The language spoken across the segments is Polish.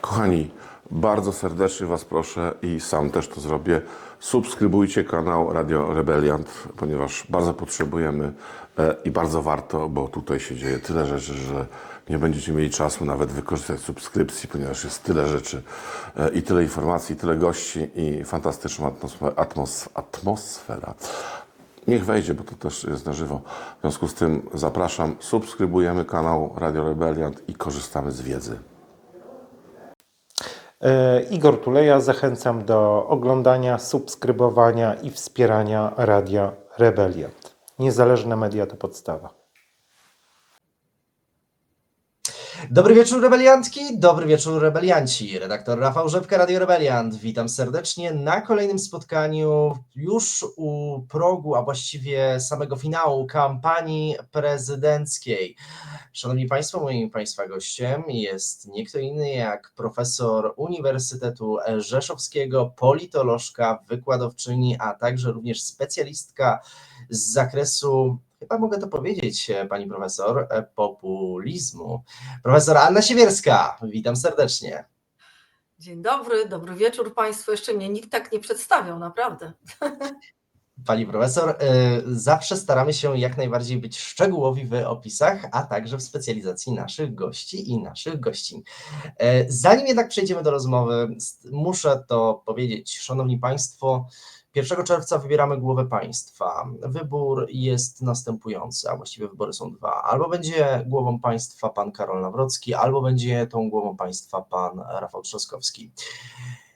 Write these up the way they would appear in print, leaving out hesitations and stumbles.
Kochani, bardzo serdecznie Was proszę i sam też to zrobię. Subskrybujcie kanał Radio Rebeliant, ponieważ bardzo potrzebujemy i bardzo warto, bo tutaj się dzieje tyle rzeczy, że nie będziecie mieli czasu nawet wykorzystać subskrypcji, ponieważ jest tyle rzeczy i tyle informacji, tyle gości i fantastyczna atmosfera. Niech wejdzie, bo to też jest na żywo. W związku z tym zapraszam, subskrybujemy kanał Radio Rebeliant i korzystamy z wiedzy. Igor Tuleja, zachęcam do oglądania, subskrybowania i wspierania Radia Rebeliant. Niezależne media to podstawa. Dobry wieczór rebeliantki, dobry wieczór rebelianci. Redaktor Rafał Rzepka, Radio Rebeliant. Witam serdecznie na kolejnym spotkaniu już u progu, a właściwie samego finału kampanii prezydenckiej. Szanowni Państwo, moim Państwa gościem jest nie kto inny jak profesor Uniwersytetu Rzeszowskiego, politolożka, wykładowczyni, a także również specjalistka z zakresu, chyba mogę to powiedzieć, pani profesor, populizmu. Profesor Anna Siewierska, witam serdecznie. Dzień dobry, dobry wieczór Państwu. Jeszcze mnie nikt tak nie przedstawiał, naprawdę. Pani profesor, zawsze staramy się jak najbardziej być szczegółowi w opisach, a także w specjalizacji naszych gości i naszych gościń. Zanim jednak przejdziemy do rozmowy, muszę to powiedzieć, szanowni Państwo, 1 czerwca wybieramy głowę państwa. Wybór jest następujący, a właściwie wybory są dwa. Albo będzie głową państwa pan Karol Nawrocki, albo będzie tą głową państwa pan Rafał Trzaskowski.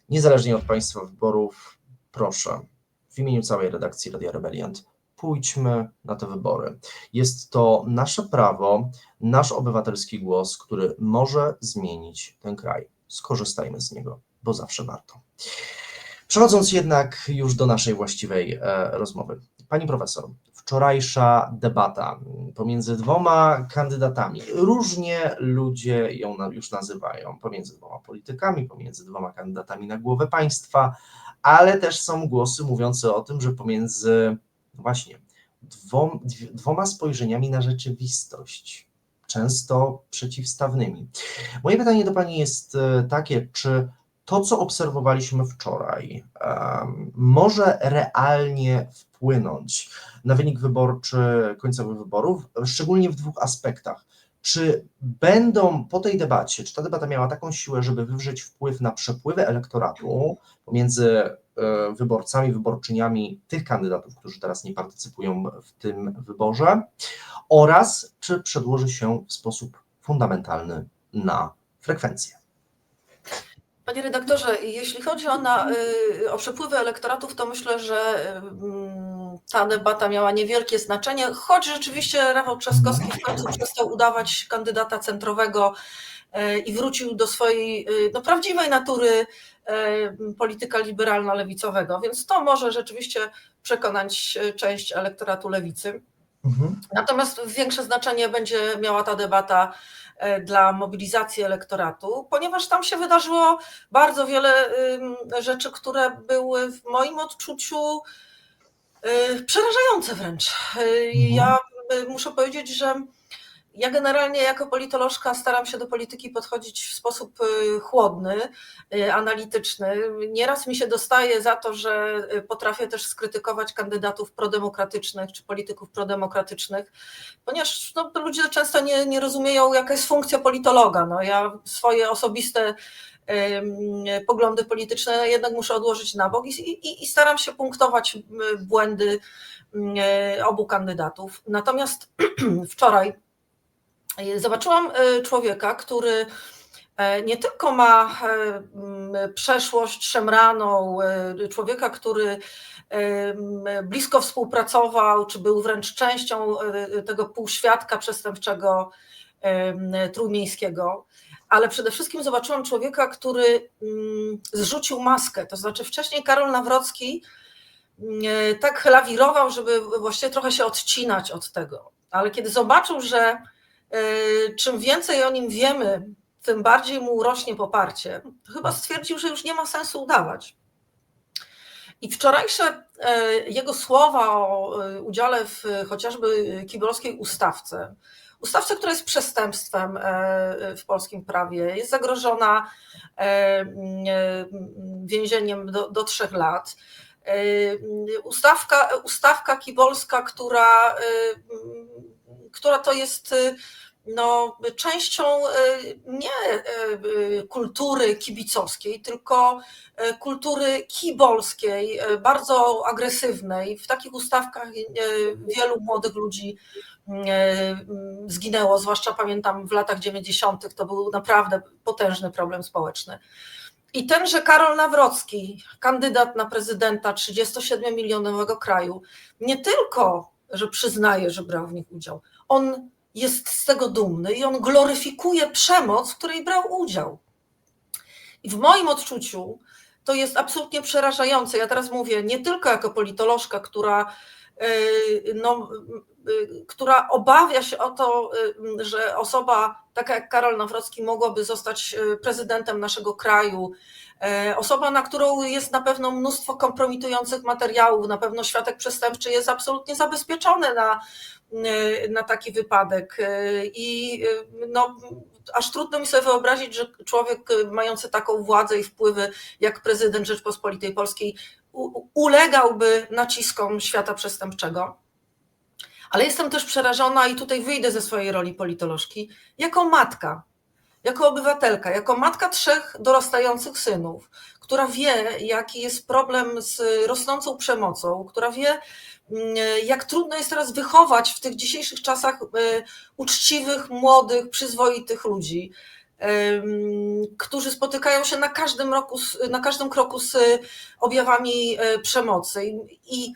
Niezależnie od państwa wyborów, proszę, w imieniu całej redakcji Radia Rebeliant, pójdźmy na te wybory. Jest to nasze prawo, nasz obywatelski głos, który może zmienić ten kraj. Skorzystajmy z niego, bo zawsze warto. Przechodząc jednak już do naszej właściwej rozmowy. Pani profesor, wczorajsza debata pomiędzy dwoma kandydatami, różnie ludzie ją już nazywają, pomiędzy dwoma politykami, pomiędzy dwoma kandydatami na głowę państwa, ale też są głosy mówiące o tym, że pomiędzy właśnie dwoma spojrzeniami na rzeczywistość, często przeciwstawnymi. Moje pytanie do pani jest takie, czy to, co obserwowaliśmy wczoraj, może realnie wpłynąć na wynik wyborczy końcowych wyborów, szczególnie w dwóch aspektach. Czy będą po tej debacie, czy ta debata miała taką siłę, żeby wywrzeć wpływ na przepływy elektoratu pomiędzy wyborcami, wyborczyniami tych kandydatów, którzy teraz nie partycypują w tym wyborze, oraz czy przedłoży się w sposób fundamentalny na frekwencję? Panie redaktorze, jeśli chodzi o przepływy elektoratów, to myślę, że ta debata miała niewielkie znaczenie, choć rzeczywiście Rafał Trzaskowski w końcu przestał udawać kandydata centrowego i wrócił do swojej prawdziwej natury polityka liberalno-lewicowego, więc to może rzeczywiście przekonać część elektoratu lewicy. Natomiast większe znaczenie będzie miała ta debata dla mobilizacji elektoratu, ponieważ tam się wydarzyło bardzo wiele rzeczy, które były w moim odczuciu przerażające wręcz. Ja muszę powiedzieć, że ja generalnie jako politolożka staram się do polityki podchodzić w sposób chłodny, analityczny. Nieraz mi się dostaje za to, że potrafię też skrytykować kandydatów prodemokratycznych czy polityków prodemokratycznych, ponieważ ludzie często nie rozumieją, jaka jest funkcja politologa. Ja swoje osobiste poglądy polityczne jednak muszę odłożyć na bok i staram się punktować błędy obu kandydatów. Natomiast wczoraj zobaczyłam człowieka, który nie tylko ma przeszłość szemraną, człowieka, który blisko współpracował, czy był wręcz częścią tego półświadka przestępczego trójmiejskiego, ale przede wszystkim zobaczyłam człowieka, który zrzucił maskę. To znaczy wcześniej Karol Nawrocki tak lawirował, żeby właściwie trochę się odcinać od tego, ale kiedy zobaczył, że czym więcej o nim wiemy, tym bardziej mu rośnie poparcie, to chyba stwierdził, że już nie ma sensu udawać. I wczorajsze jego słowa o udziale w chociażby kibolskiej ustawce, ustawce, która jest przestępstwem w polskim prawie, jest zagrożona więzieniem do 3 lat. Ustawka kibolska, która to jest częścią nie kultury kibicowskiej, tylko kultury kibolskiej, bardzo agresywnej. W takich ustawkach wielu młodych ludzi zginęło, zwłaszcza pamiętam w latach 90. To był naprawdę potężny problem społeczny. I tenże Karol Nawrocki, kandydat na prezydenta 37-milionowego kraju, nie tylko, że przyznaje, że brał w nich udział, on jest z tego dumny i on gloryfikuje przemoc, w której brał udział. I w moim odczuciu to jest absolutnie przerażające. Ja teraz mówię nie tylko jako politolożka, która obawia się o to, że osoba taka jak Karol Nawrocki mogłaby zostać prezydentem naszego kraju, osoba, na którą jest na pewno mnóstwo kompromitujących materiałów, na pewno świadek przestępczy jest absolutnie zabezpieczony na taki wypadek i aż trudno mi sobie wyobrazić, że człowiek mający taką władzę i wpływy jak prezydent Rzeczpospolitej Polskiej ulegałby naciskom świata przestępczego. Ale jestem też przerażona i tutaj wyjdę ze swojej roli politolożki, jako matka, jako obywatelka, jako matka 3 dorastających synów, która wie, jaki jest problem z rosnącą przemocą, która wie, jak trudno jest teraz wychować w tych dzisiejszych czasach uczciwych, młodych, przyzwoitych ludzi, którzy spotykają się na każdym kroku z objawami przemocy. I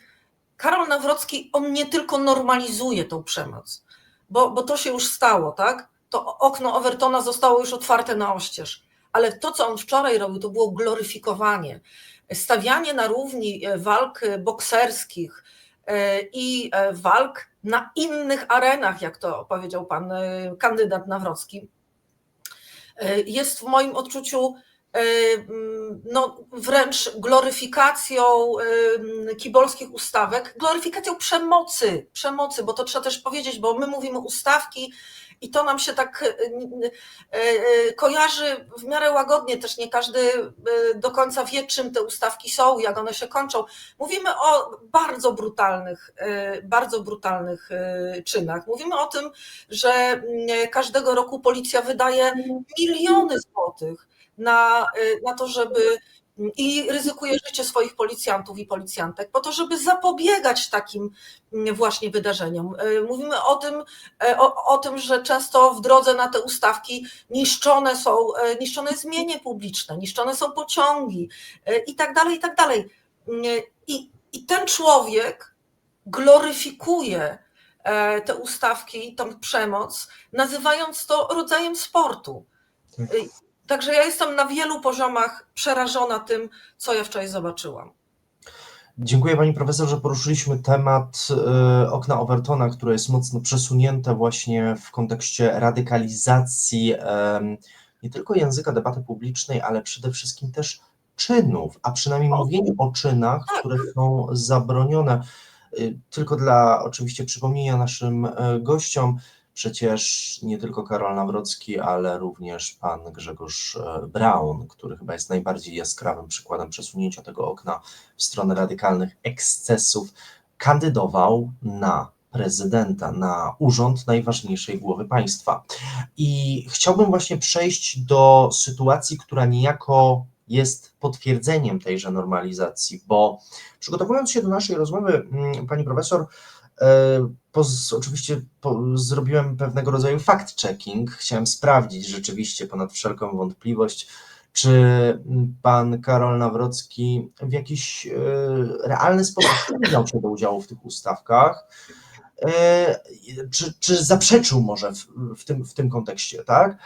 Karol Nawrocki, on nie tylko normalizuje tą przemoc, bo to się już stało, tak? To okno Overtona zostało już otwarte na oścież, ale to, co on wczoraj robił, to było gloryfikowanie, stawianie na równi walk bokserskich i walk na innych arenach, jak to powiedział pan kandydat Nawrocki, jest w moim odczuciu wręcz gloryfikacją kibolskich ustawek, gloryfikacją przemocy, bo to trzeba też powiedzieć, bo my mówimy ustawki i to nam się tak kojarzy w miarę łagodnie, też nie każdy do końca wie, czym te ustawki są, jak one się kończą. Mówimy o bardzo brutalnych czynach. Mówimy o tym, że każdego roku policja wydaje miliony złotych na to, żeby i ryzykuje życie swoich policjantów i policjantek po to, żeby zapobiegać takim właśnie wydarzeniom. Mówimy o tym, że często w drodze na te ustawki niszczone jest mienie publiczne, niszczone są pociągi i tak dalej, i tak dalej. I ten człowiek gloryfikuje te ustawki, tą przemoc, nazywając to rodzajem sportu. Także ja jestem na wielu poziomach przerażona tym, co ja wczoraj zobaczyłam. Dziękuję pani profesor, że poruszyliśmy temat okna Overtona, które jest mocno przesunięte właśnie w kontekście radykalizacji nie tylko języka debaty publicznej, ale przede wszystkim też czynów, a przynajmniej mówienie o czynach, które są zabronione. Tylko dla oczywiście przypomnienia naszym gościom, przecież nie tylko Karol Nawrocki, ale również pan Grzegorz Braun, który chyba jest najbardziej jaskrawym przykładem przesunięcia tego okna w stronę radykalnych ekscesów, kandydował na prezydenta, na urząd najważniejszej głowy państwa. I chciałbym właśnie przejść do sytuacji, która niejako jest potwierdzeniem tejże normalizacji, bo przygotowując się do naszej rozmowy, pani profesor, oczywiście zrobiłem pewnego rodzaju fact-checking, chciałem sprawdzić rzeczywiście ponad wszelką wątpliwość, czy pan Karol Nawrocki w jakiś realny sposób przyznał się do udziału w tych ustawkach, czy zaprzeczył może w tym kontekście, tak?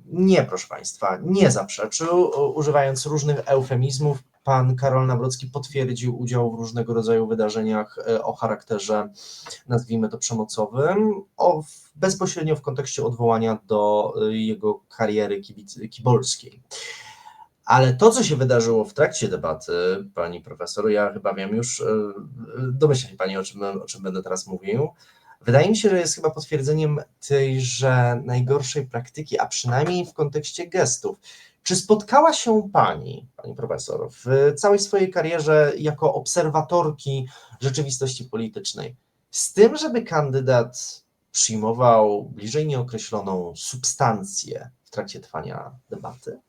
Nie, proszę państwa, nie zaprzeczył, używając różnych eufemizmów. Pan Karol Nawrocki potwierdził udział w różnego rodzaju wydarzeniach o charakterze, nazwijmy to, przemocowym, bezpośrednio w kontekście odwołania do jego kariery kibolskiej. Ale to, co się wydarzyło w trakcie debaty, pani profesor, ja chyba wiem już, domyśla się pani, o czym będę teraz mówił, wydaje mi się, że jest chyba potwierdzeniem tejże najgorszej praktyki, a przynajmniej w kontekście gestów. Czy spotkała się pani profesor, w całej swojej karierze jako obserwatorki rzeczywistości politycznej z tym, żeby kandydat przyjmował bliżej nieokreśloną substancję w trakcie trwania debaty?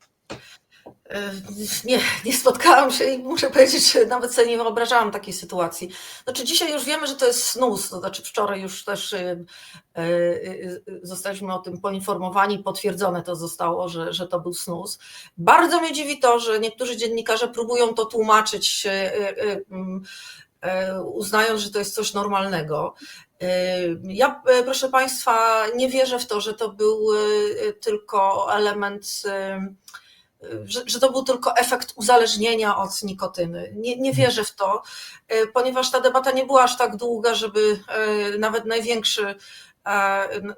Nie spotkałam się i muszę powiedzieć, że nawet sobie nie wyobrażałam takiej sytuacji. Znaczy dzisiaj już wiemy, że to jest snus, to znaczy wczoraj już też zostaliśmy o tym poinformowani, potwierdzone to zostało, że to był snus. Bardzo mnie dziwi to, że niektórzy dziennikarze próbują to tłumaczyć, uznając, że to jest coś normalnego. Ja, proszę Państwa, nie wierzę w to, że to był tylko element, że to był tylko efekt uzależnienia od nikotyny. Nie wierzę w to, ponieważ ta debata nie była aż tak długa, żeby nawet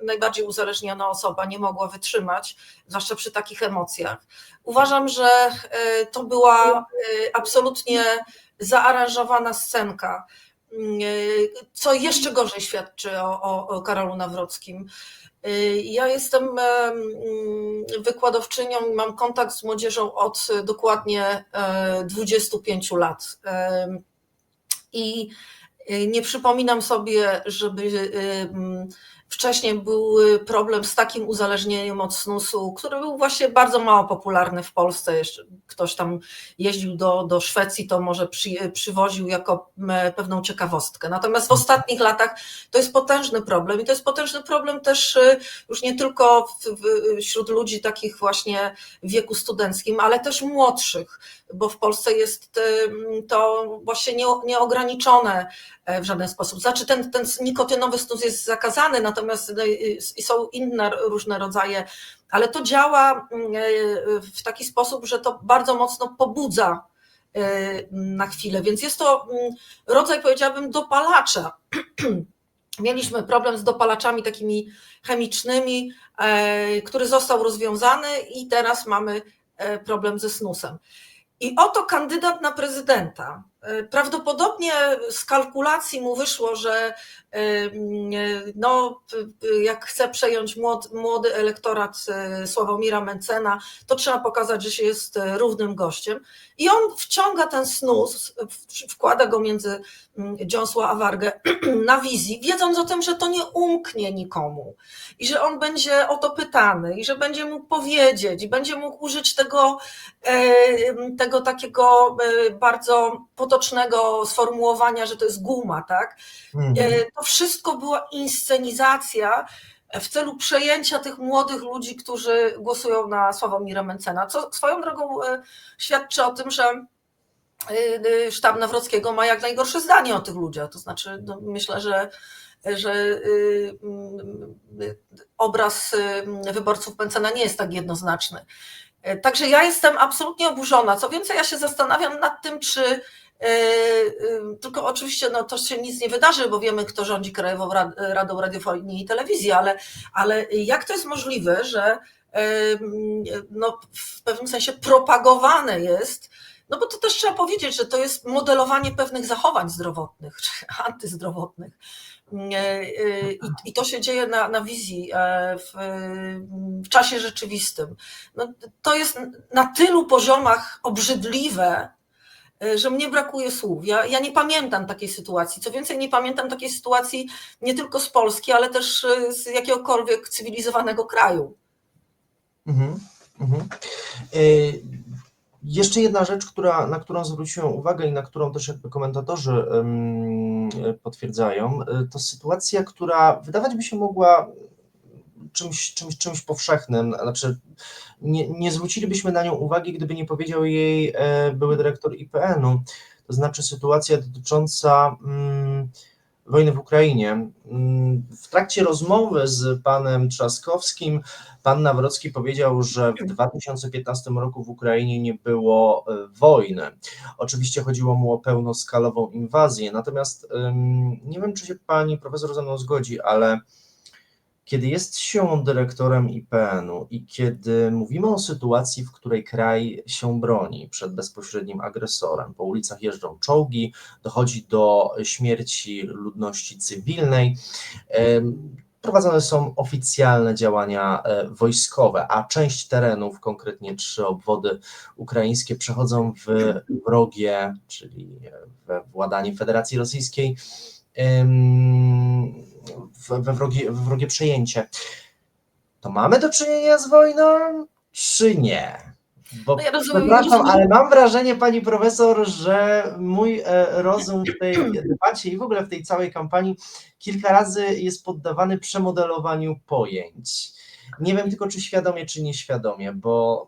najbardziej uzależniona osoba nie mogła wytrzymać, zwłaszcza przy takich emocjach. Uważam, że to była absolutnie zaaranżowana scenka, co jeszcze gorzej świadczy o Karolu Nawrockim. Ja jestem wykładowczynią i mam kontakt z młodzieżą od dokładnie 25 lat. I nie przypominam sobie, żeby wcześniej był problem z takim uzależnieniem od snusu, który był właśnie bardzo mało popularny w Polsce. Jeszcze ktoś tam jeździł do Szwecji, to może przywoził jako pewną ciekawostkę. Natomiast w ostatnich latach to jest potężny problem i to jest potężny problem też już nie tylko wśród ludzi takich właśnie w wieku studenckim, ale też młodszych, bo w Polsce jest to właśnie nieograniczone w żaden sposób. Znaczy ten nikotynowy snus jest zakazany, natomiast są inne różne rodzaje, ale to działa w taki sposób, że to bardzo mocno pobudza na chwilę, więc jest to rodzaj, powiedziałabym, dopalacza. Mieliśmy problem z dopalaczami takimi chemicznymi, który został rozwiązany i teraz mamy problem ze snusem. I oto kandydat na prezydenta. Prawdopodobnie z kalkulacji mu wyszło, że no, jak chce przejąć młody elektorat Sławomira Mentzena, to trzeba pokazać, że się jest równym gościem. I on wciąga ten snus, wkłada go między dziąsła a wargę na wizji, wiedząc o tym, że to nie umknie nikomu i że on będzie o to pytany i że będzie mógł powiedzieć i będzie mógł użyć tego takiego bardzo potocznego sformułowania, że to jest guma, tak? To wszystko była inscenizacja w celu przejęcia tych młodych ludzi, którzy głosują na Sławomira Mentzena, co swoją drogą świadczy o tym, że sztab Nawrockiego ma jak najgorsze zdanie o tych ludziach. To znaczy, no, myślę, że obraz wyborców Mentzena nie jest tak jednoznaczny. Także ja jestem absolutnie oburzona. Co więcej, ja się zastanawiam nad tym, czy tylko oczywiście no, to się nic nie wydarzy, bo wiemy, kto rządzi Krajową Radą Radiofonii i Telewizji, ale jak to jest możliwe, że no, w pewnym sensie propagowane jest, no bo to też trzeba powiedzieć, że to jest modelowanie pewnych zachowań zdrowotnych czy antyzdrowotnych. I to się dzieje na wizji, w czasie rzeczywistym. No, to jest na tylu poziomach obrzydliwe, że mnie brakuje słów. Ja nie pamiętam takiej sytuacji. Co więcej, nie pamiętam takiej sytuacji nie tylko z Polski, ale też z jakiegokolwiek cywilizowanego kraju. Jeszcze jedna rzecz, na którą zwróciłem uwagę i na którą też jakby komentatorzy potwierdzają, to sytuacja, która wydawać by się mogła czymś powszechnym, znaczy nie zwrócilibyśmy na nią uwagi, gdyby nie powiedział jej były dyrektor IPN-u, to znaczy sytuacja dotycząca wojny w Ukrainie. W trakcie rozmowy z panem Trzaskowskim pan Nawrocki powiedział, że w 2015 roku w Ukrainie nie było wojny. Oczywiście chodziło mu o pełnoskalową inwazję, natomiast nie wiem, czy się pani profesor ze mną zgodzi, ale Kiedy jest się dyrektorem IPN-u i kiedy mówimy o sytuacji, w której kraj się broni przed bezpośrednim agresorem, po ulicach jeżdżą czołgi, dochodzi do śmierci ludności cywilnej, prowadzone są oficjalne działania wojskowe, a część terenów, konkretnie 3 obwody ukraińskie, przechodzą w wrogie, czyli we władanie Federacji Rosyjskiej, we wrogie przejęcie. To mamy do czynienia z wojną, czy nie? Bo No ja rozumiem, przepraszam, ale mam wrażenie, pani profesor, że mój rozum w tej debacie i w ogóle w tej całej kampanii kilka razy jest poddawany przemodelowaniu pojęć. Nie wiem tylko, czy świadomie, czy nieświadomie, bo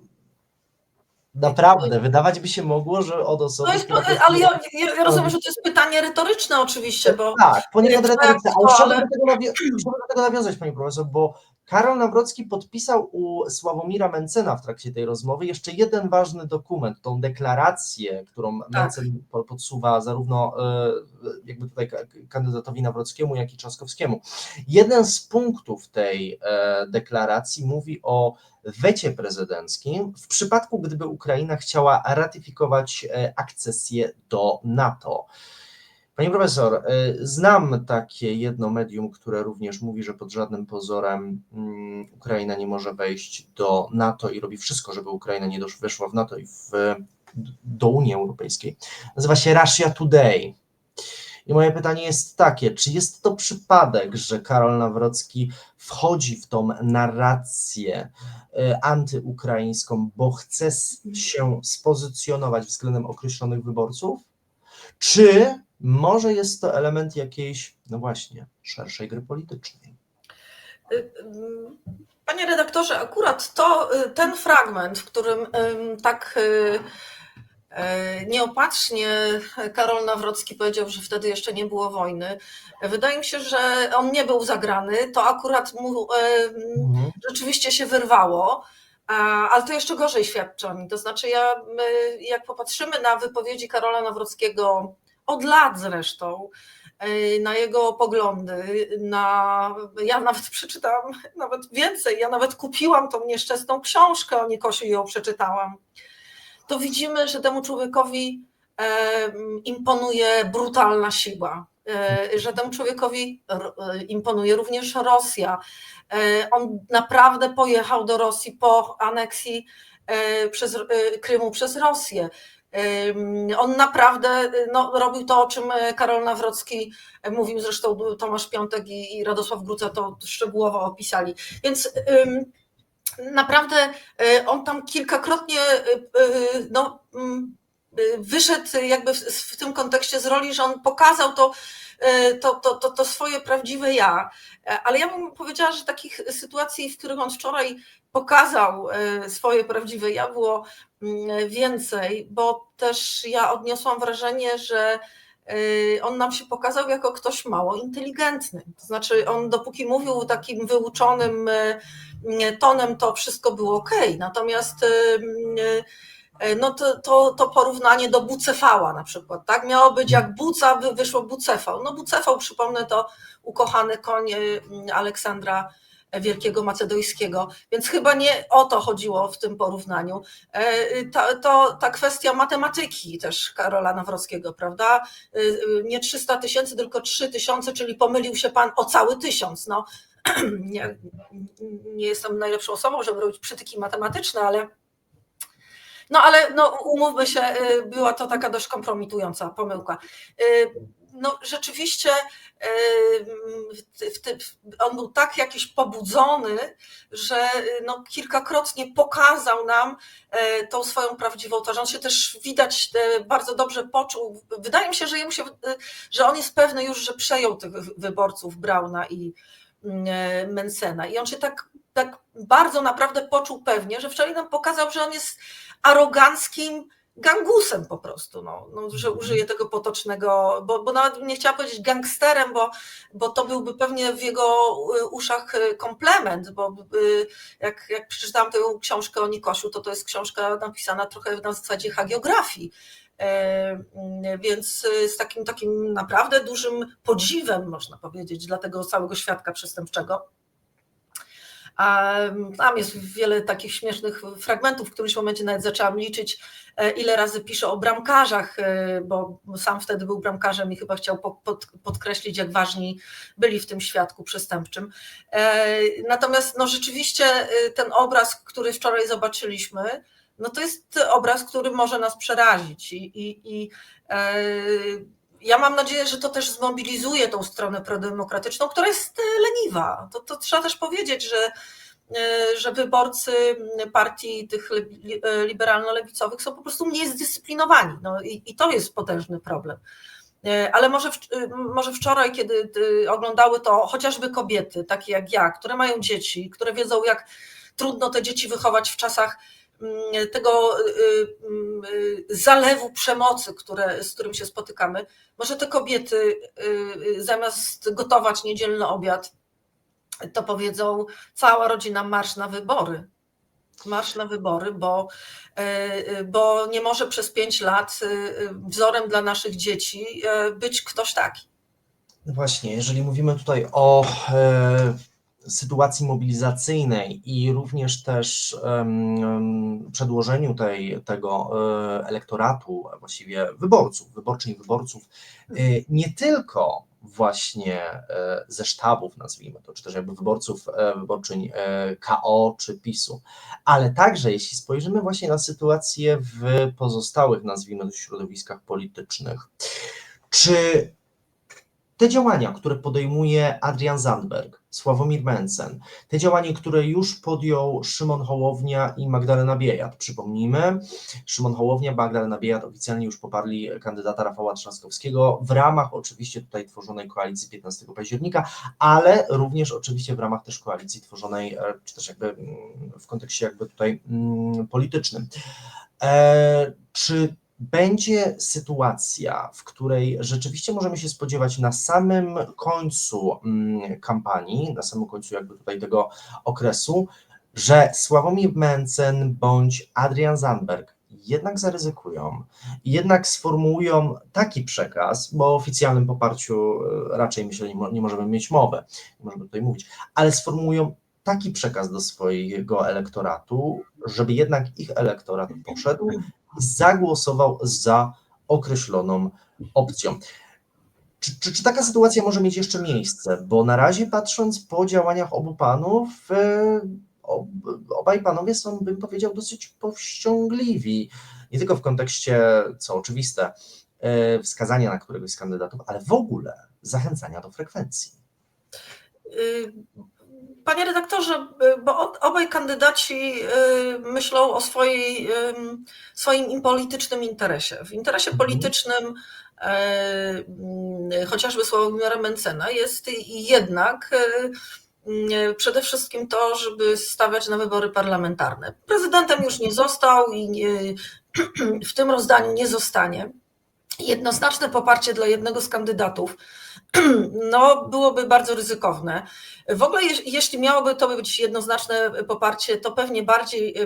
naprawdę wydawać by się mogło, że od osoby, która ale ja rozumiem, że to jest pytanie retoryczne oczywiście, bo tak, poniekąd retoryczne, ale ale chciałbym do tego nawiązać, pani profesor, bo Karol Nawrocki podpisał u Sławomira Mencena w trakcie tej rozmowy jeszcze jeden ważny dokument, tą deklarację, którą Mencen podsuwa zarówno jakby tutaj kandydatowi Nawrockiemu, jak i Trzaskowskiemu. Jeden z punktów tej deklaracji mówi o wecie prezydenckim w przypadku, gdyby Ukraina chciała ratyfikować akcesję do NATO. Pani profesor, znam takie jedno medium, które również mówi, że pod żadnym pozorem Ukraina nie może wejść do NATO i robi wszystko, żeby Ukraina nie weszła w NATO i do Unii Europejskiej. Nazywa się Russia Today. I moje pytanie jest takie, czy jest to przypadek, że Karol Nawrocki wchodzi w tą narrację antyukraińską, bo chce się spozycjonować względem określonych wyborców? Czy może jest to element jakiejś, no właśnie, szerszej gry politycznej? Panie redaktorze, akurat ten fragment, w którym tak nieopatrznie Karol Nawrocki powiedział, że wtedy jeszcze nie było wojny. Wydaje mi się, że on nie był zagrany, to akurat mu rzeczywiście się wyrwało, ale to jeszcze gorzej świadczy o nim. To znaczy jak popatrzymy na wypowiedzi Karola Nawrockiego od lat zresztą, na jego poglądy, ja nawet przeczytałam nawet więcej, ja nawet kupiłam tą nieszczęsną książkę o Nikosiu i ją przeczytałam. To widzimy, że temu człowiekowi imponuje brutalna siła, że temu człowiekowi imponuje również Rosja. On naprawdę pojechał do Rosji po aneksji Krymu przez Rosję. On naprawdę robił to, o czym Karol Nawrocki mówił, zresztą Tomasz Piątek i Radosław Gruca to szczegółowo opisali. Więc naprawdę on tam kilkakrotnie wyszedł jakby w tym kontekście z roli, że on pokazał to swoje prawdziwe ja. Ale ja bym powiedziała, że takich sytuacji, w których on wczoraj pokazał swoje prawdziwe ja, było więcej, bo też ja odniosłam wrażenie, że on nam się pokazał jako ktoś mało inteligentny. To znaczy on dopóki mówił takim wyuczonym tonem, to wszystko było okej. Natomiast to porównanie do Bucefała na przykład, tak? Miało być jak Buca, wyszło Bucefał. No Bucefał, przypomnę, to ukochany koń Aleksandra Wielkiego Macedońskiego, więc chyba nie o to chodziło w tym porównaniu. Ta kwestia matematyki też Karola Nawrockiego, prawda? Nie 300 000, tylko 3000, czyli pomylił się pan o cały 1000. No, nie jestem najlepszą osobą, żeby robić przytyki matematyczne, ale umówmy się, była to taka dość kompromitująca pomyłka. No rzeczywiście on był tak jakiś pobudzony, że kilkakrotnie pokazał nam tą swoją prawdziwą twarz. On się też widać bardzo dobrze poczuł. Wydaje mi się, że on jest pewny już, że przejął tych wyborców Brauna i Mencena. I on się tak bardzo naprawdę poczuł pewnie, że wczoraj nam pokazał, że on jest aroganckim gangusem po prostu, że użyję tego potocznego, bo nawet nie chciała powiedzieć gangsterem, bo to byłby pewnie w jego uszach komplement, bo jak przeczytałam tę książkę o Nikosiu, to jest książka napisana trochę na zasadzie hagiografii, więc z takim naprawdę dużym podziwem, można powiedzieć, dla tego całego świadka przestępczego. Tam jest wiele takich śmiesznych fragmentów. W którymś momencie nawet zaczęłam liczyć, ile razy pisze o bramkarzach, bo sam wtedy był bramkarzem i chyba chciał podkreślić, jak ważni byli w tym świadku przestępczym. Natomiast no rzeczywiście ten obraz, który wczoraj zobaczyliśmy, no to jest obraz, który może nas przerazić i ja mam nadzieję, że to też zmobilizuje tą stronę prodemokratyczną, która jest leniwa. To trzeba też powiedzieć, że wyborcy partii tych liberalno-lewicowych są po prostu mniej zdyscyplinowani. No i to jest potężny problem. Ale może wczoraj, kiedy oglądały to chociażby kobiety, takie jak ja, które mają dzieci, które wiedzą, jak trudno te dzieci wychować w czasach tego zalewu przemocy, z którym się spotykamy, może te kobiety zamiast gotować niedzielny obiad, to powiedzą: cała rodzina marsz na wybory. Marsz na wybory, bo nie może przez 5 lat wzorem dla naszych dzieci być ktoś taki. Właśnie, jeżeli mówimy tutaj o sytuacji mobilizacyjnej i również też przedłożeniu tego elektoratu, a właściwie wyborców, nie tylko właśnie ze sztabów, nazwijmy to, czy też jakby wyborczyń KO czy PiS-u, ale także jeśli spojrzymy właśnie na sytuację w pozostałych, nazwijmy to, środowiskach politycznych, czy te działania, które podejmuje Adrian Zandberg, Sławomir Mencen, te działania, które już podjął Szymon Hołownia i Magdalena Biejat. Przypomnijmy, Szymon Hołownia, Magdalena Biejat oficjalnie już poparli kandydata Rafała Trzaskowskiego w ramach oczywiście tutaj tworzonej koalicji 15 października, ale również oczywiście w ramach też koalicji tworzonej, czy też jakby w kontekście jakby tutaj politycznym. Czy będzie sytuacja, w której rzeczywiście możemy się spodziewać na samym końcu kampanii, na samym końcu jakby tutaj tego okresu, że Sławomir Mencen bądź Adrian Zandberg jednak zaryzykują i jednak sformułują taki przekaz, bo o oficjalnym poparciu raczej myślę nie możemy mieć mowy, nie możemy tutaj mówić, ale sformułują taki przekaz do swojego elektoratu, żeby jednak ich elektorat poszedł i zagłosował za określoną opcją. Czy taka sytuacja może mieć jeszcze miejsce? Bo na razie patrząc po działaniach obu panów, obaj panowie są, bym powiedział, dosyć powściągliwi. Nie tylko w kontekście, co oczywiste, wskazania na któregoś z kandydatów, ale w ogóle zachęcania do frekwencji. Panie redaktorze, bo obaj kandydaci myślą o swoim politycznym interesie. W interesie politycznym chociażby Sławomira Mencena jest jednak przede wszystkim to, żeby stawiać na wybory parlamentarne. Prezydentem już nie został i w tym rozdaniu nie zostanie. Jednoznaczne poparcie dla jednego z kandydatów no, byłoby bardzo ryzykowne. W ogóle jeśli miałoby to być jednoznaczne poparcie, to pewnie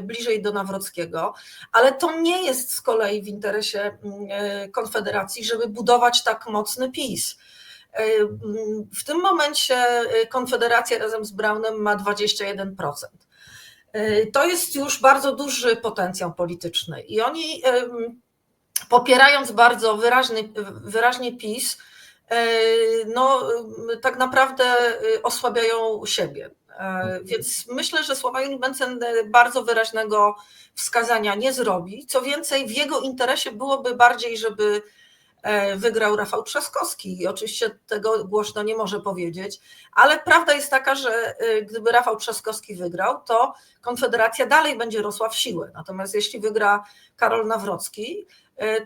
bliżej do Nawrockiego, ale to nie jest z kolei w interesie Konfederacji, żeby budować tak mocny PiS. W tym momencie Konfederacja razem z Braunem ma 21%. To jest już bardzo duży potencjał polityczny i oni, popierając bardzo wyraźnie PiS, no tak naprawdę osłabiają siebie. Więc myślę, że Sławomir Mencen bardzo wyraźnego wskazania nie zrobi. Co więcej, w jego interesie byłoby bardziej, żeby wygrał Rafał Trzaskowski i oczywiście tego głośno nie może powiedzieć, ale prawda jest taka, że gdyby Rafał Trzaskowski wygrał, to Konfederacja dalej będzie rosła w siłę. Natomiast jeśli wygra Karol Nawrocki,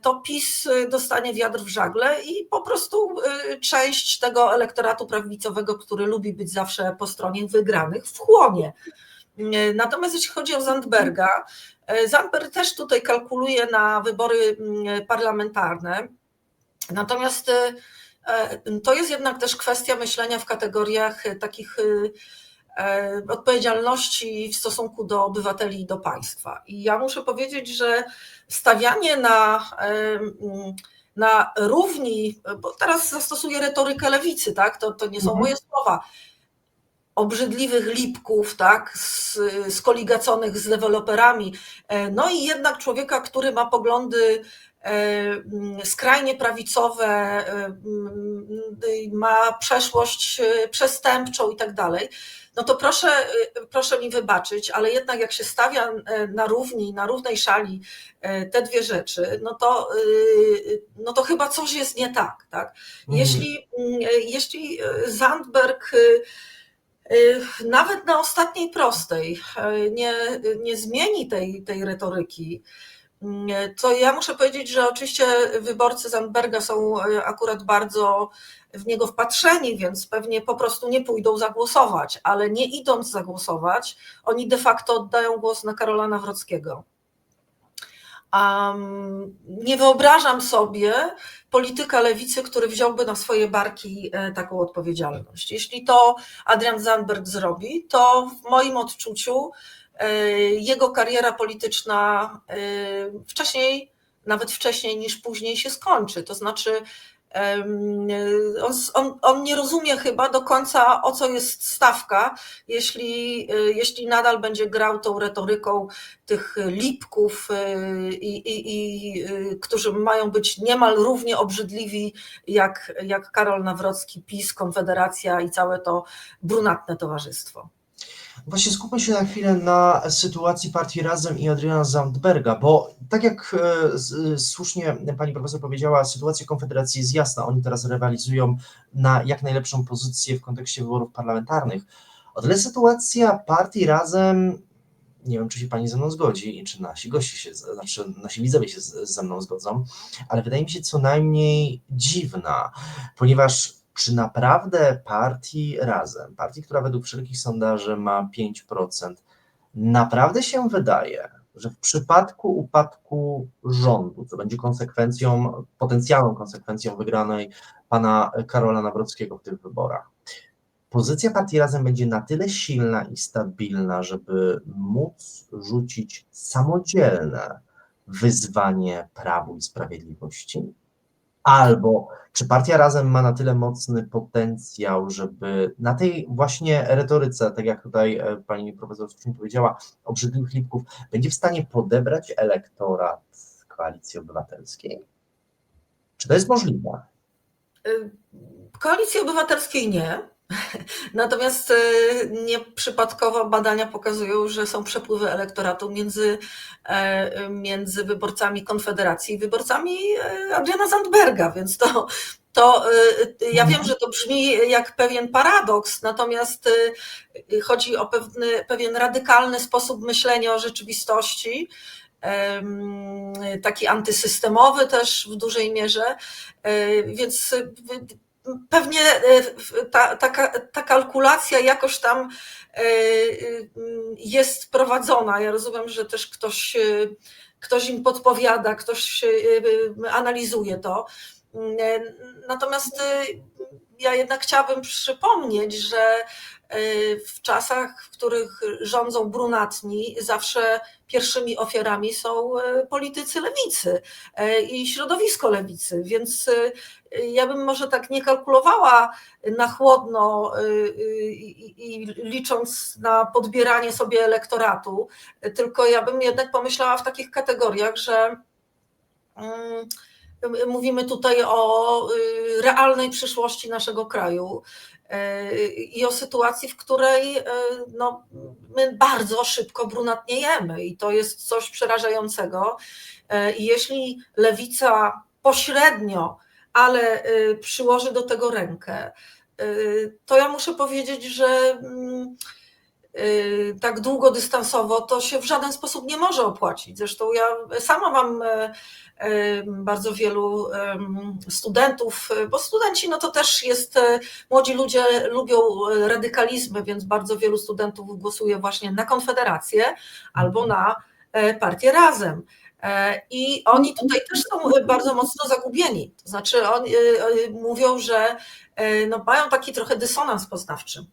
to PiS dostanie wiatr w żagle i po prostu część tego elektoratu prawicowego, który lubi być zawsze po stronie wygranych, wchłonie. Natomiast jeśli chodzi o Zandberga, Zandberg też tutaj kalkuluje na wybory parlamentarne. Natomiast to jest jednak też kwestia myślenia w kategoriach takich odpowiedzialności w stosunku do obywateli i do państwa. I ja muszę powiedzieć, że stawianie na równi, bo teraz zastosuję retorykę lewicy, tak? To nie są moje słowa, obrzydliwych lipków, tak, skoligaconych z deweloperami, no i jednak człowieka, który ma poglądy skrajnie prawicowe, ma przeszłość przestępczą i tak dalej, no to proszę mi wybaczyć, ale jednak jak się stawia na równi, na równej szali te dwie rzeczy, no to chyba coś jest nie tak, tak? Jeśli Zandberg nawet na ostatniej prostej nie zmieni tej retoryki, to ja muszę powiedzieć, że oczywiście wyborcy Zandberga są akurat bardzo w niego wpatrzeni, więc pewnie po prostu nie pójdą zagłosować, ale nie idąc zagłosować, oni de facto oddają głos na Karola Nawrockiego. Nie wyobrażam sobie polityka lewicy, który wziąłby na swoje barki taką odpowiedzialność. Jeśli to Adrian Zandberg zrobi, to w moim odczuciu jego kariera polityczna nawet wcześniej niż później się skończy. To znaczy on nie rozumie chyba do końca, o co jest stawka, jeśli nadal będzie grał tą retoryką tych lipków, którzy mają być niemal równie obrzydliwi jak Karol Nawrocki, PiS, Konfederacja i całe to brunatne towarzystwo. Właśnie skupmy się na chwilę na sytuacji partii Razem i Adriana Zandberga, bo tak jak słusznie pani profesor powiedziała, sytuacja Konfederacji jest jasna. Oni teraz rywalizują na jak najlepszą pozycję w kontekście wyborów parlamentarnych. O tyle sytuacja partii Razem, nie wiem, czy się pani ze mną zgodzi i czy nasi goście nasi widzowie się ze mną zgodzą, ale wydaje mi się co najmniej dziwna, ponieważ czy naprawdę partii Razem, partii, która według wszelkich sondaży ma 5%, naprawdę się wydaje, że w przypadku upadku rządu, co będzie potencjalną konsekwencją wygranej pana Karola Nawrockiego w tych wyborach, pozycja partii Razem będzie na tyle silna i stabilna, żeby móc rzucić samodzielne wyzwanie Prawu i Sprawiedliwości? Albo czy partia Razem ma na tyle mocny potencjał, żeby na tej właśnie retoryce, tak jak tutaj pani profesor słusznie powiedziała, obrzydliwych lipków, będzie w stanie podebrać elektorat Koalicji Obywatelskiej? Czy to jest możliwe? Koalicji Obywatelskiej nie. Natomiast nieprzypadkowo badania pokazują, że są przepływy elektoratu między wyborcami Konfederacji i wyborcami Adriana Zandberga, więc to ja wiem, że to brzmi jak pewien paradoks, natomiast chodzi o pewien radykalny sposób myślenia o rzeczywistości, taki antysystemowy też w dużej mierze, więc pewnie ta kalkulacja jakoś tam jest prowadzona. Ja rozumiem, że też ktoś im podpowiada, ktoś analizuje to. Natomiast ja jednak chciałabym przypomnieć, że w czasach, w których rządzą brunatni, zawsze pierwszymi ofiarami są politycy lewicy i środowisko lewicy, więc ja bym może tak nie kalkulowała na chłodno i licząc na podbieranie sobie elektoratu, tylko ja bym jednak pomyślała w takich kategoriach, że mówimy tutaj o realnej przyszłości naszego kraju i o sytuacji, w której my bardzo szybko brunatniejemy i to jest coś przerażającego. I jeśli lewica pośrednio, ale przyłoży do tego rękę, to ja muszę powiedzieć, że tak długodystansowo to się w żaden sposób nie może opłacić. Zresztą ja sama mam bardzo wielu studentów, bo studenci to też jest, młodzi ludzie lubią radykalizmy, więc bardzo wielu studentów głosuje właśnie na Konfederację albo na partię Razem. I oni tutaj też są bardzo mocno zagubieni. To znaczy oni mówią, że mają taki trochę dysonans poznawczy.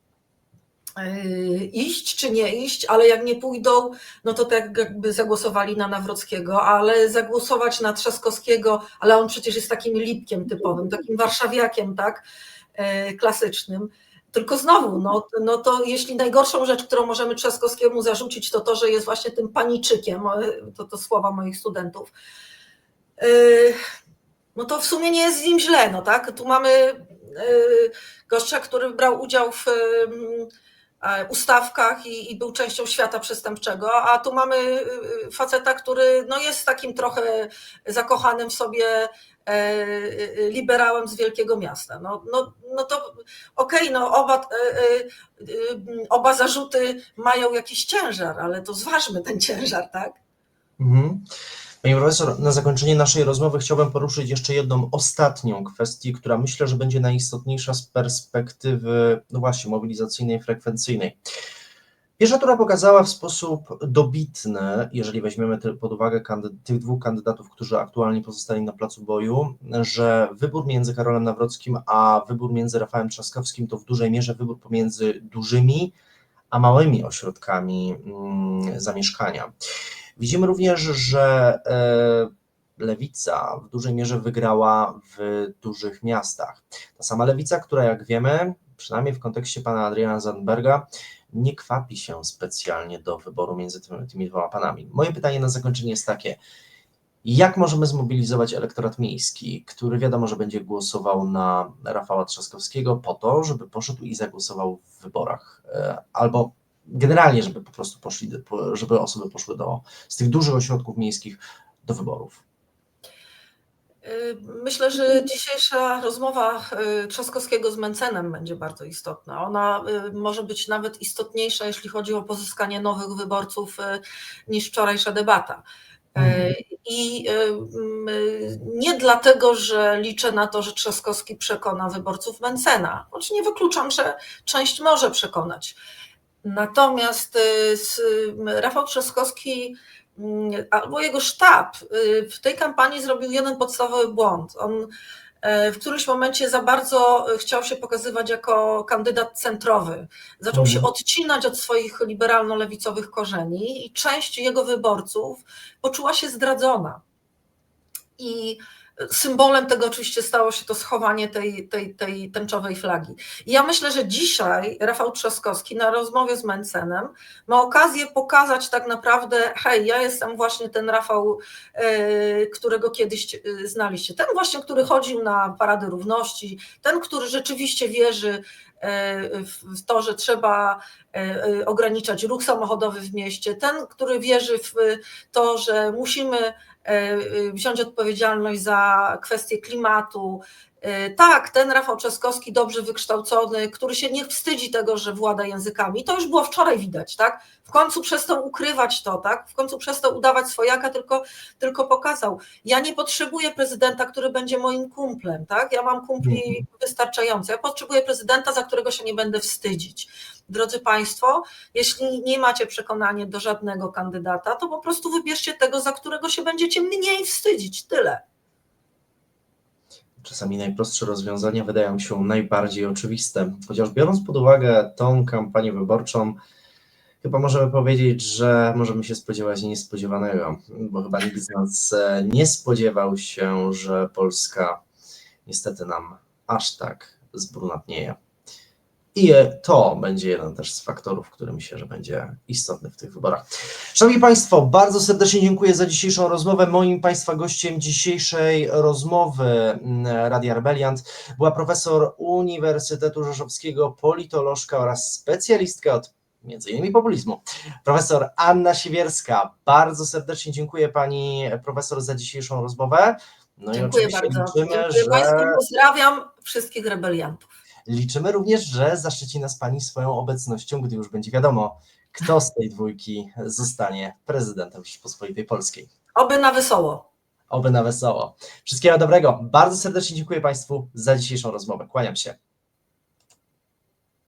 Iść czy nie iść, ale jak nie pójdą, to tak jakby zagłosowali na Nawrockiego, ale zagłosować na Trzaskowskiego, ale on przecież jest takim lipkiem typowym, takim warszawiakiem, tak, klasycznym, Tylko znowu, no to jeśli najgorszą rzecz, którą możemy Trzaskowskiemu zarzucić, to to, że jest właśnie tym paniczykiem, to słowa moich studentów, no to w sumie nie jest z nim źle, no tak? Tu mamy gościa, który brał udział w ustawkach i był częścią świata przestępczego, a tu mamy faceta, który no jest takim trochę zakochanym w sobie liberałem z wielkiego miasta. No to okej, no oba zarzuty mają jakiś ciężar, ale to zważmy ten ciężar, tak? Mhm. Pani profesor, na zakończenie naszej rozmowy chciałbym poruszyć jeszcze jedną ostatnią kwestię, która myślę, że będzie najistotniejsza z perspektywy, no właśnie, mobilizacyjnej, frekwencyjnej. Pierwsza tura pokazała w sposób dobitny, jeżeli weźmiemy pod uwagę tych dwóch kandydatów, którzy aktualnie pozostali na placu boju, że wybór między Karolem Nawrockim a wybór między Rafałem Trzaskowskim to w dużej mierze wybór pomiędzy dużymi a małymi ośrodkami zamieszkania. Widzimy również, że lewica w dużej mierze wygrała w dużych miastach. Ta sama lewica, która jak wiemy, przynajmniej w kontekście pana Adriana Zandberga, nie kwapi się specjalnie do wyboru między tymi dwoma panami. Moje pytanie na zakończenie jest takie, jak możemy zmobilizować elektorat miejski, który wiadomo, że będzie głosował na Rafała Trzaskowskiego po to, żeby poszedł i zagłosował w wyborach, albo generalnie, żeby po prostu żeby osoby poszły z tych dużych ośrodków miejskich do wyborów? Myślę, że dzisiejsza rozmowa Trzaskowskiego z Mencenem będzie bardzo istotna. Ona może być nawet istotniejsza, jeśli chodzi o pozyskanie nowych wyborców, niż wczorajsza debata. I nie dlatego, że liczę na to, że Trzaskowski przekona wyborców Mencena, choć nie wykluczam, że część może przekonać. Natomiast Rafał Trzaskowski albo jego sztab w tej kampanii zrobił jeden podstawowy błąd. On w którymś momencie za bardzo chciał się pokazywać jako kandydat centrowy. Zaczął się odcinać od swoich liberalno-lewicowych korzeni i część jego wyborców poczuła się zdradzona. I symbolem tego oczywiście stało się to schowanie tej tęczowej flagi. I ja myślę, że dzisiaj Rafał Trzaskowski na rozmowie z Mencenem ma okazję pokazać tak naprawdę, hej, ja jestem właśnie ten Rafał, którego kiedyś znaliście. Ten właśnie, który chodził na Parady Równości, ten, który rzeczywiście wierzy w to, że trzeba ograniczać ruch samochodowy w mieście, ten, który wierzy w to, że musimy wziąć odpowiedzialność za kwestie klimatu. Tak, ten Rafał Trzaskowski dobrze wykształcony, który się nie wstydzi tego, że włada językami. To już było wczoraj widać, tak? W końcu przestał ukrywać to, tak? W końcu przestał udawać swojaka, tylko pokazał. Ja nie potrzebuję prezydenta, który będzie moim kumplem, tak? Ja mam kumpli wystarczająco. Ja potrzebuję prezydenta, za którego się nie będę wstydzić. Drodzy Państwo, jeśli nie macie przekonania do żadnego kandydata, to po prostu wybierzcie tego, za którego się będziecie mniej wstydzić. Tyle. Czasami najprostsze rozwiązania wydają się najbardziej oczywiste, chociaż biorąc pod uwagę tą kampanię wyborczą, chyba możemy powiedzieć, że możemy się spodziewać niespodziewanego, bo chyba nikt z nas nie spodziewał się, że Polska niestety nam aż tak zbrunatnieje. I to będzie jeden też z faktorów, który myślę, że będzie istotny w tych wyborach. Szanowni Państwo, bardzo serdecznie dziękuję za dzisiejszą rozmowę. Moim Państwa gościem dzisiejszej rozmowy Radia Rebeliant była profesor Uniwersytetu Rzeszowskiego, politolożka oraz specjalistka od m.in. populizmu, profesor Anna Siewierska. Bardzo serdecznie dziękuję Pani profesor za dzisiejszą rozmowę. No dziękuję i oczywiście bardzo. liczymy, Dziękuję Państwu, pozdrawiam wszystkich rebeliantów. Liczymy również, że zaszczyci nas Pani swoją obecnością, gdy już będzie wiadomo, kto z tej dwójki zostanie prezydentem Rzeczypospolitej Polskiej. Oby na wesoło. Oby na wesoło. Wszystkiego dobrego. Bardzo serdecznie dziękuję Państwu za dzisiejszą rozmowę. Kłaniam się.